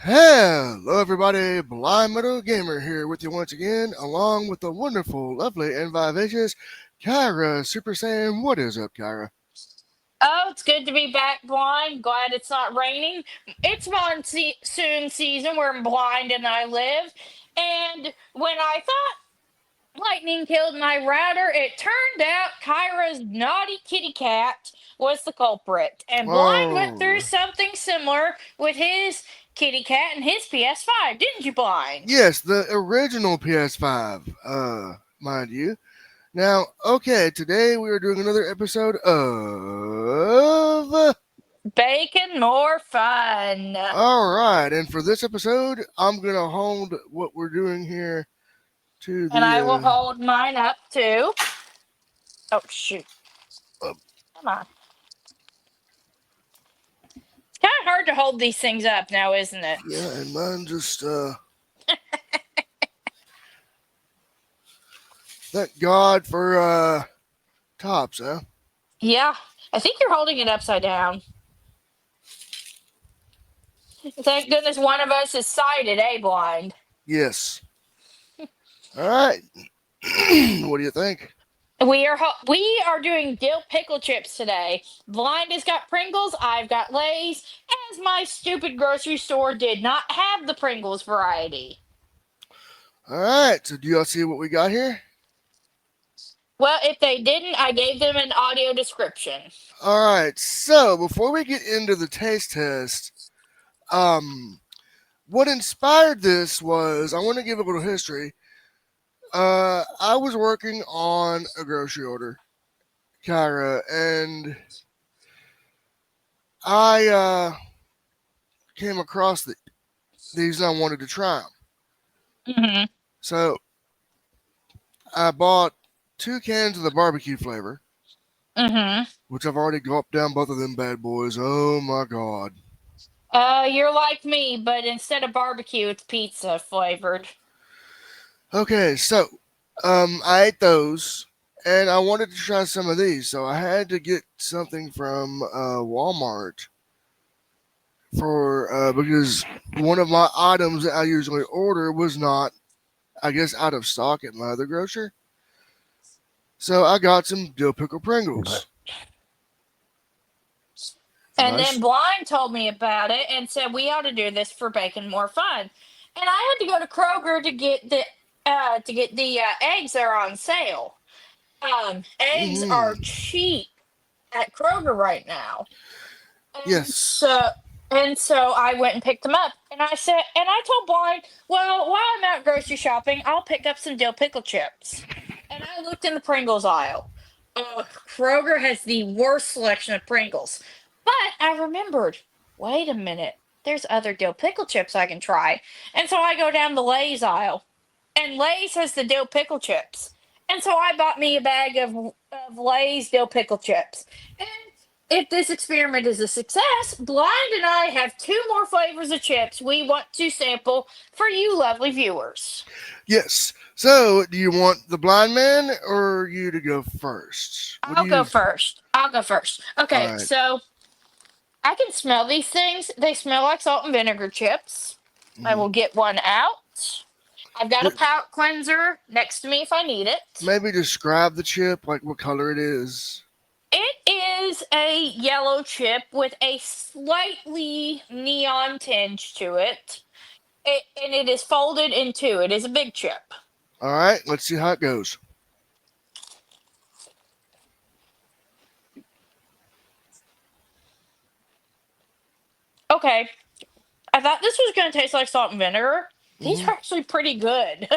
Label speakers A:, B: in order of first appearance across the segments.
A: Hello, everybody. Blind Meadow Gamer here with you once again, along with the wonderful, lovely, and vivacious Kyra Super Saiyan. What is up, Kyra?
B: Oh, it's good to be back blind. Glad it's not raining. It's monsoon season where I'm blind and I live. And when I thought lightning killed my router, it turned out Kyra's naughty kitty cat was the culprit. And Blind went through
A: Oh,
B: something similar with his kitty cat and his PS5, didn't you, Blind?
A: yes, the original PS5, mind you. Now, okay, today we are doing another episode of.
B: Bacon more fun.
A: Alright, and for this episode, I'm gonna hold what we're doing here to
B: And I will
A: the,
B: hold mine up too. Oh, shoot. Come on. It's kind of hard to hold these things up now, isn't
A: yeah,
B: it?
A: and mine just, thank God for, tops, huh?
B: Yeah, I think you're holding it upside down. Thank goodness one of us is sighted, blind.
A: Yes. All right. What do you think?
B: We are doing dill pickle chips today. Blind has got Pringles, I've got Lay's, as my stupid grocery store did not have the Pringles variety.
A: All right. So, do y'all see what we got here?
B: Well, if they didn't, I gave them an audio description.
A: All right. So, before we get into the taste test, um, what inspired this was I want to give a little history. I was working on a grocery order, Kyra, and I came across these and I wanted to try them.
B: Hmm.
A: So, I bought 2 cans of the barbecue flavor,
B: Hmm.
A: which I've already gulped down both of them bad boys. Oh my god.
B: You're like me, but instead of barbecue, it's pizza flavored.
A: Okay, so I ate those, and I wanted to try some of these, so I had to get something from Walmart for because one of my items that I usually order was not, I guess, out of stock at my other grocer. So I got some dill pickle Pringles.
B: And then
A: Nice.
B: Blind told me about it and said we ought to do this for bacon more fun. And I had to go to Kroger to get the eggs that are on sale. Eggs
A: Hmm.
B: are cheap at Kroger right now, and
A: Yes.
B: so I went and picked them up. And I told Blind, well, while I'm out grocery shopping, I'll pick up some dill pickle chips. And I looked in the Pringles aisle. Kroger has the worst selection of Pringles. But I remembered, wait a minute, there's other dill pickle chips I can try. And so I go down the Lay's aisle, and Lay's has the dill pickle chips. And so I bought me a bag of Lay's dill pickle chips. And if this experiment is a success, Blind and I have two more flavors of chips we want to sample for you lovely viewers.
A: Yes. So, do you want the blind man or you to go first? What do
B: I'll go
A: you?
B: first. I'll go first.
A: All
B: Okay,
A: right.
B: so I can smell these things. They smell like salt and vinegar chips. I
A: Mm-hmm.
B: will get one out. I've got a palate cleanser next to me if I need it.
A: Maybe describe the chip, like what color it is.
B: It is a yellow chip with a slightly neon tinge to it. And it is folded in two. It is a big chip.
A: All right, let's see how it goes.
B: Okay, I thought this was going to taste like salt and vinegar. These
A: Hmm.
B: are actually pretty good.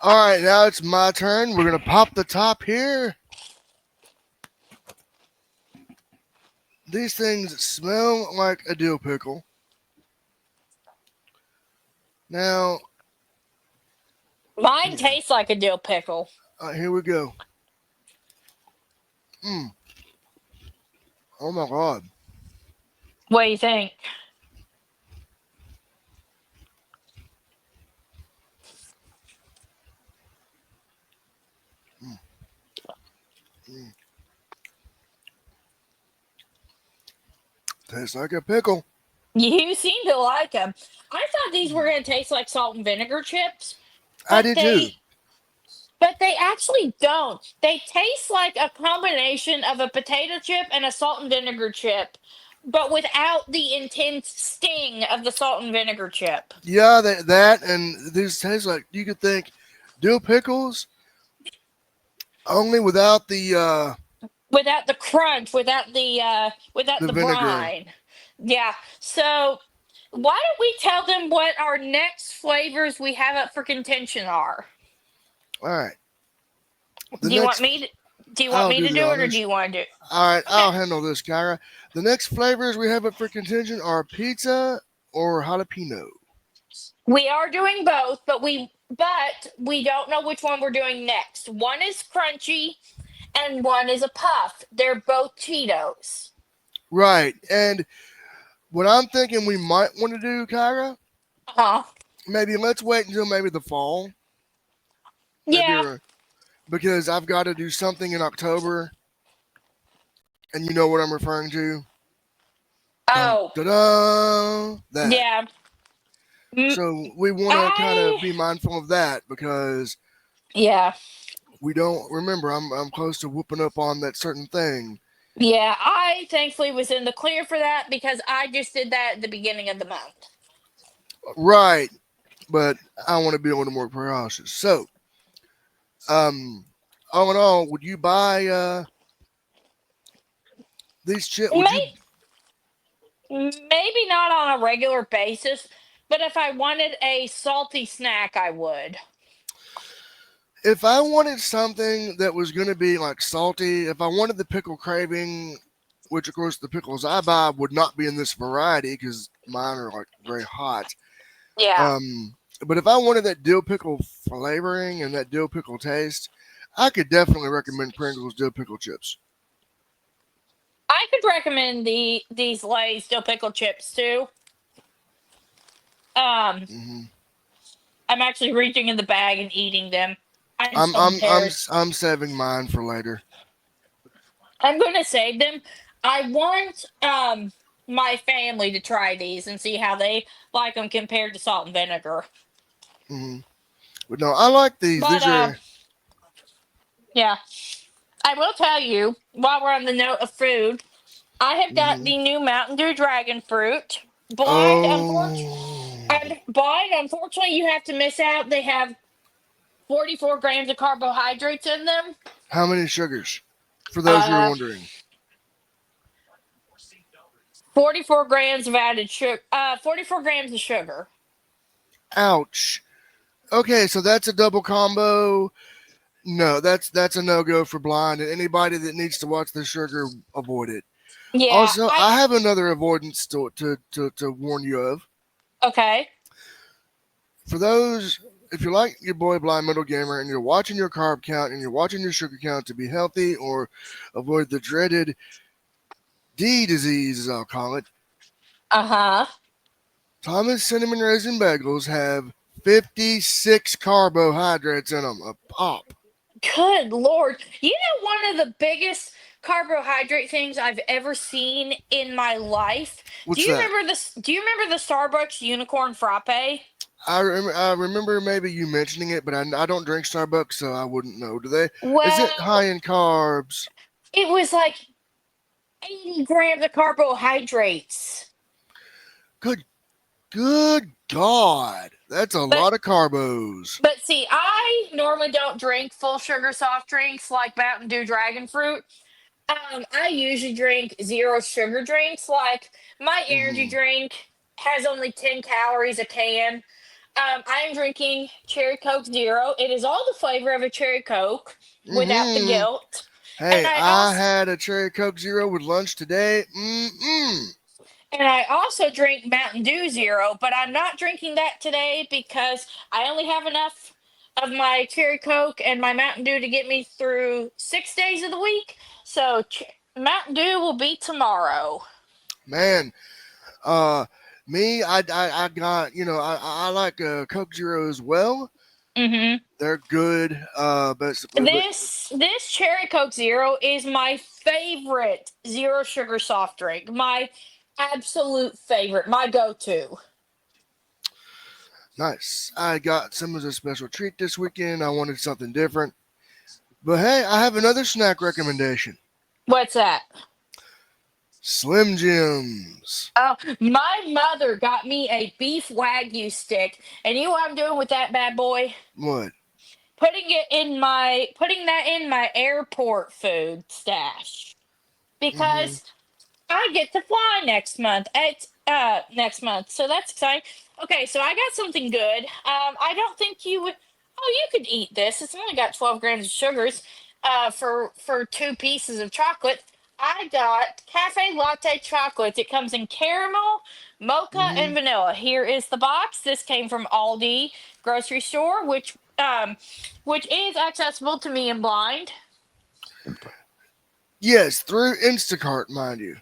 A: All right, now it's my turn. We're gonna pop the top here. These things smell like a dill pickle. Now,
B: Mine tastes like a dill pickle.
A: here we go. Mm. Oh my god.
B: What do you think?
A: Mm. Mm. Tastes like a pickle.
B: You seem to like them. I thought these were going to taste like salt and vinegar chips,
A: I
B: but
A: did too.
B: they actually don't. They taste like a combination of a potato chip and a salt and vinegar chip, but without the intense sting of the salt and vinegar chip.
A: Yeah, that and these taste like you could think dill pickles only without
B: Without the crunch, without
A: the
B: the
A: vinegar.
B: brine. Yeah. So why don't we tell them what our next flavors we have up for contention are?
A: All right, the
B: Do you want
A: next
B: me to do you want
A: I'll
B: me
A: do
B: to
A: the
B: do it or do
A: honors.
B: you want to do it?
A: All right,
B: Okay.
A: I'll handle this, Kyra. The next flavors we have up for contention are pizza or jalapeno.
B: We are doing both, but we don't know which one we're doing next. One is crunchy and one is a puff. They're both Cheetos.
A: Right, and what I'm thinking we might want to do, Kyra,
B: Uh-huh.
A: maybe let's wait until maybe the fall, maybe
B: Yeah.
A: because I've got to do something in October, and you know what I'm referring to. Dun
B: Oh,
A: da da that.
B: yeah. Mm,
A: So we want to kind of
B: I
A: be mindful of that because
B: yeah.
A: we don't remember. I'm close to whooping up on that certain thing.
B: Yeah, I thankfully was in the clear for that because I just did that at the beginning of the month.
A: Right, but I want to be a little more cautious. So, um, all in all, would you buy these chips? Would you,
B: Maybe not on a regular basis, but if I wanted a salty snack, I would.
A: if I wanted something that was going to be like salty, if I wanted the pickle craving, which of course the pickles I buy would not be in this variety because mine are like very hot.
B: Yeah.
A: Um, but if I wanted that dill pickle flavoring and that dill pickle taste, I could definitely recommend Pringles dill pickle chips.
B: I could recommend these Lay's dill pickle chips too. Um,
A: hmm
B: I'm actually reaching in the bag and eating them. I'm
A: I'm
B: so
A: I'm I'm
B: embarrassed.
A: I'm saving mine for later.
B: I'm gonna save them. I want my family to try these and see how they like them compared to salt and vinegar.
A: hmm But no, I like these.
B: But
A: These are.
B: yeah, I will tell you while we're on the note of food, I have got
A: hmm
B: the new Mountain Dew Dragon Fruit.
A: Oh,
B: Unfortunately, you have to miss out. They have 44 grams of carbohydrates in them.
A: how many sugars? For those who are
B: Uh,
A: wondering.
B: 44 grams of added sugar. 44 grams of sugar.
A: Ouch. Okay, so that's a double combo. No, that's a no go for blind. And anybody that needs to watch the sugar, avoid it.
B: Yeah,
A: Also,
B: I
A: I have another avoidance to warn you of.
B: okay.
A: For those, if you're like your boy Blind Middle Gamer and you're watching your carb count and you're watching your sugar count to be healthy or avoid the dreaded D disease, as I'll call it,
B: Uh huh.
A: Thomas Cinnamon Raisin Bagels have 56 carbohydrates in them, a pop.
B: Good lord. You know one of the biggest carbohydrate things I've ever seen in my life? Do
A: What's
B: you
A: that?
B: remember this do you remember the Starbucks unicorn frappe?
A: I remember maybe you mentioning it, but I don't drink Starbucks, so I wouldn't know. Do they? Is it high
B: Well,
A: in carbs?
B: it was like 80 grams of carbohydrates.
A: Good, good God, that's a
B: But
A: lot of carbos.
B: but see, I normally don't drink full sugar soft drinks like Mountain Dew Dragon Fruit. I usually drink zero sugar drinks. Like my energy
A: hmm
B: drink has only 10 calories a can. I am drinking Cherry Coke Zero. It is all the flavor of a Cherry Coke without the
A: hmm
B: guilt. And
A: Hey,
B: I
A: I
B: also
A: had a cherry Coke Zero with lunch today. Mm-mm.
B: and I also drink Mountain Dew Zero, but I'm not drinking that today because I only have enough of my Cherry Coke and my Mountain Dew to get me through 6 days of the week. So Mountain Dew will be tomorrow.
A: Man, uh, me, I got, I like Coke Zero as well.
B: Hmm.
A: They're good, basically, but
B: This Cherry Coke Zero is my favorite zero sugar soft drink. My Absolute favorite. My go-to.
A: Nice. I got some as a special treat this weekend. I wanted something different. But hey, I have another snack recommendation.
B: What's that?
A: Slim Jims.
B: Oh, my mother got me a beef wagyu stick, and you know what I'm doing with that bad boy?
A: What?
B: Putting that in my airport food stash
A: Hmm.
B: because I get to fly next month. It's next month, so that's exciting. Okay, so I got something good. I don't think you would. Oh, you could eat this. It's only got 12 grams of sugars. For 2 pieces of chocolate, I got cafe latte chocolates. It comes in caramel, mocha,
A: Hmm.
B: and vanilla. Here is the box. This came from Aldi grocery store, which is accessible to me and blind.
A: Yes, through Instacart, mind you.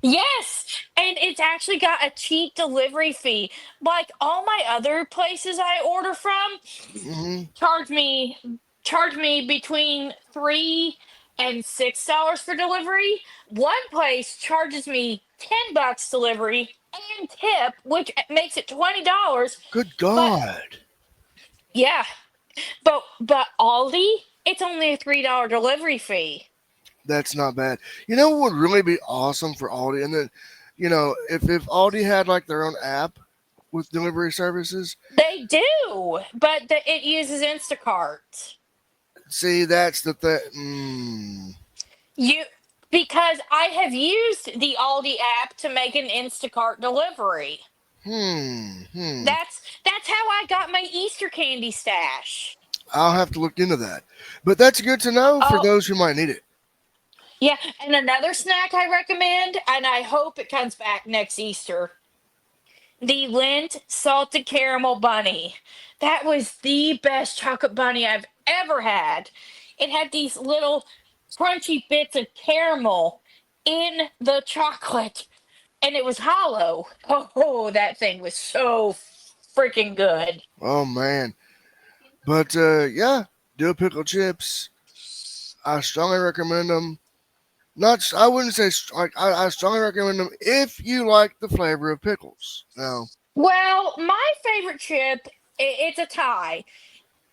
B: Yes, and it's actually got a cheap delivery fee. Like all my other places I order from
A: Hmm.
B: charge me charge me between $3 and $6 for delivery. One place charges me $10 delivery and tip, which makes it $20.
A: Good
B: But
A: God.
B: yeah, but Aldi, it's only a $3 delivery fee.
A: That's not bad. You know what would really be awesome for Aldi? And then, if Aldi had like their own app with delivery services,
B: They do, but it uses Instacart.
A: see, that's the thing. Mm,
B: You because I have used the Aldi app to make an Instacart delivery.
A: hmm.
B: That's how I got my Easter candy stash.
A: I'll have to look into that. But that's good to know for
B: Oh,
A: those who might need it.
B: yeah, and another snack I recommend, and I hope it comes back next Easter. The Lindt salted caramel bunny. That was the best chocolate bunny I've ever had. It had these little crunchy bits of caramel in the chocolate, and it was hollow. Oh, that thing was so freaking good.
A: Oh man. But yeah, dill pickle chips. I strongly recommend them. Not, I wouldn't say I strongly recommend them if you like the flavor of pickles. Now,
B: Well, my favorite chip, it's a tie.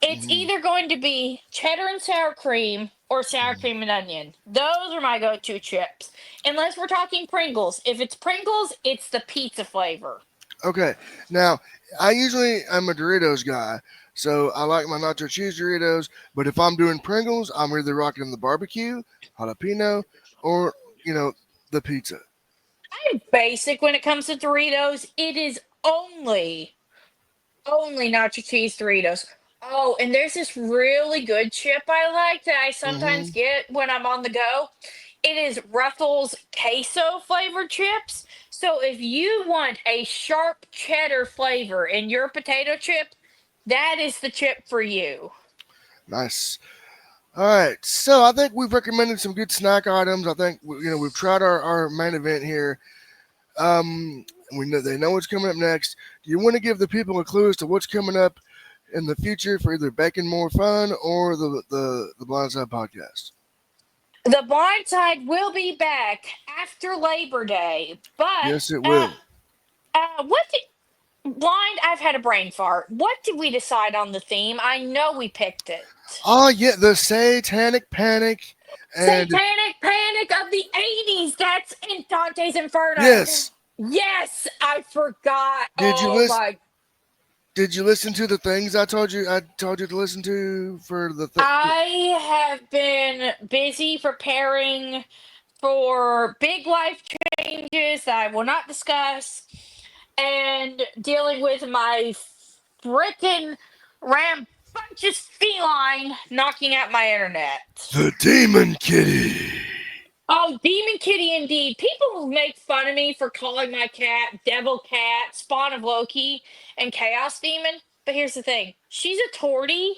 B: It's
A: mhm,
B: either going to be cheddar and sour cream or sour
A: mhm.
B: cream and onion. Those are my go-to chips. Unless we're talking Pringles. If it's Pringles, it's the pizza flavor.
A: Okay, now I usually am a Doritos guy, so I like my nacho cheese Doritos. But if I'm doing Pringles, I'm either rocking the barbecue, jalapeno, or you know the pizza.
B: I'm basic when it comes to Doritos. It is only nacho cheese Doritos. Oh, and there's this really good chip I like that I sometimes
A: Hmm.
B: get when I'm on the go. It is Ruffles queso flavored chips. So if you want a sharp cheddar flavor in your potato chip, that is the chip for you.
A: Nice. All right, so I think we've recommended some good snack items. I think we've tried our main event here. We know they know what's coming up next. Do you want to give the people a clue as to what's coming up in the future for either Bacon More Fun or the Blindside podcast?
B: The Blind Side will be back after Labor Day, but
A: Yes, it will.
B: what did Blind? I've had a brain fart. What did we decide on the theme? I know we picked it.
A: Oh yeah, the Satanic Panic, and
B: Satanic Panic of the 80s. That's in Dante's Inferno.
A: yes,
B: Yes, I forgot.
A: did you
B: Oh
A: listen?
B: my.
A: Did you listen to the things I told you? I told you to listen to for
B: I have been busy preparing for big life changes that I will not discuss and dealing with my freaking rambunctious feline knocking out my internet.
A: the Demon Kitty.
B: Oh, Demon Kitty indeed. People make fun of me for calling my cat Devil Cat, Spawn of Loki, and Chaos Demon. But here's the thing she's a tortie,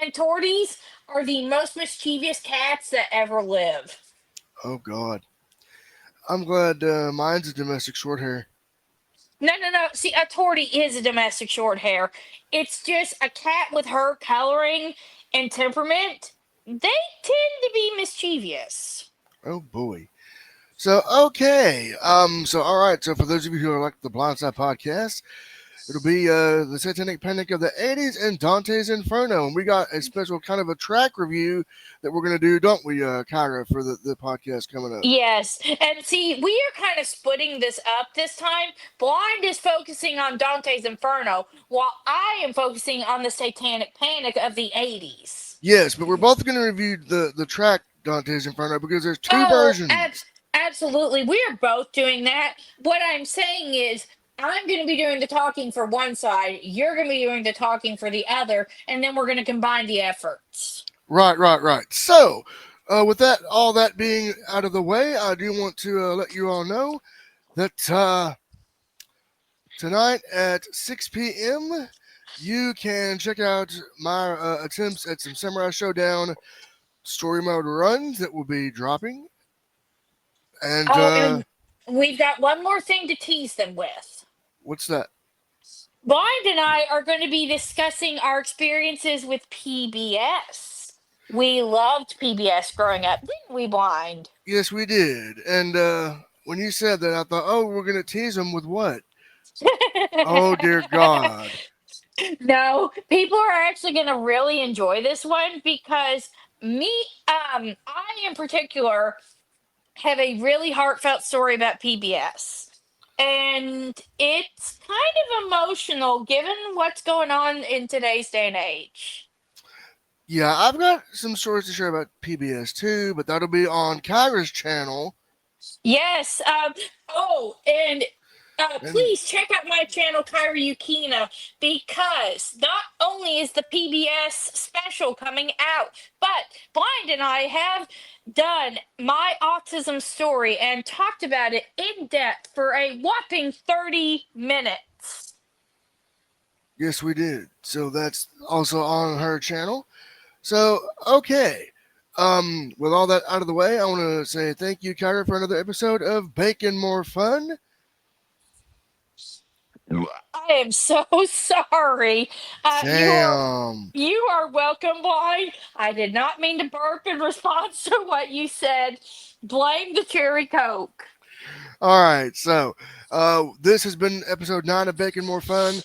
B: and torties are the most mischievous cats that ever live.
A: Oh God, I'm glad mine's a domestic short hair.
B: No, no, no. See, a tortie is a domestic short hair. It's just a cat with her coloring and temperament. They tend to be mischievous.
A: Oh boy. So okay, so all right. So for those of you who are like the Blindside podcast, it'll be the Satanic Panic of the '80s and Dante's Inferno, and we got a special kind of a track review that we're gonna do, don't we, Kyra, for the podcast coming up?
B: Yes. And see, we are kind of splitting this up this time. Blind is focusing on Dante's Inferno, while I am focusing on the Satanic Panic of the 80s.
A: Yes, but we're both gonna review the track Dante's Inferno because there's two
B: Oh,
A: versions.
B: absolutely. We are both doing that. What I'm saying is, I'm going to be doing the talking for one side, you're going to be doing the talking for the other, and then we're going to combine the efforts.
A: Right, right, right. So, with that, all that being out of the way, I do want to let you all know that tonight at 6 p.m., you can check out my attempts at some Samurai Showdown story mode runs that will be dropping. And
B: Oh, and we've got one more thing to tease them with.
A: what's that?
B: Blind and I are going to be discussing our experiences with PBS. We loved PBS growing up, didn't we, Blind?
A: Yes, we did. And when you said that, I thought, oh, we're going to tease them with what? Oh, dear God.
B: No, people are actually going to really enjoy this one because I in particular have a really heartfelt story about PBS. And it's kind of emotional given what's going on in today's day and age.
A: Yeah, I've got some stories to share about PBS too, but that'll be on Kyra's channel.
B: Yes. And
A: And
B: please check out my channel, Kyra Yukina, because not only is the PBS special coming out, but Blind and I have done my autism story and talked about it in depth for a whopping 30 minutes.
A: yes, we did. So that's also on her channel. So, okay. With all that out of the way, I want to say thank you, Kyra, for another episode of Bacon More Fun.
B: I am so sorry. You are
A: Sam.
B: You are welcome, Blind. I did not mean to burp in response to what you said. Blame the cherry coke.
A: All right, so this has been episode 9 of Bacon More Fun.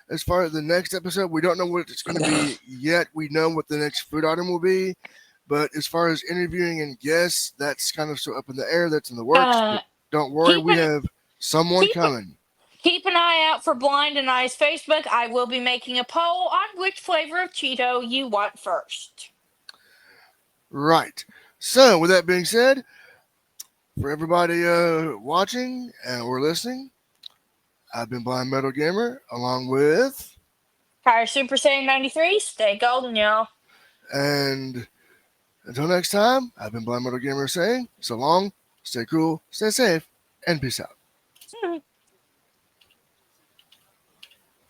A: As far as the next episode, we don't know what it's going to be yet. We know what the next food item will be, but as far as interviewing and guests, that's kind of still up in the air. That's in the works,
B: Uh,
A: but don't worry,
B: keep
A: we
B: an
A: have someone
B: keep
A: coming.
B: keep an eye out for Blind and I's Facebook. I will be making a poll on which flavor of Cheeto you want first.
A: Right. So, with that being said, for everybody watching or listening, I've been Blind Metal Gamer along with,
B: Fire Super Saiyan 93. Stay golden, y'all.
A: and until next time, I've been Blind Metal Gamer saying so long, stay cool, stay safe, and peace out.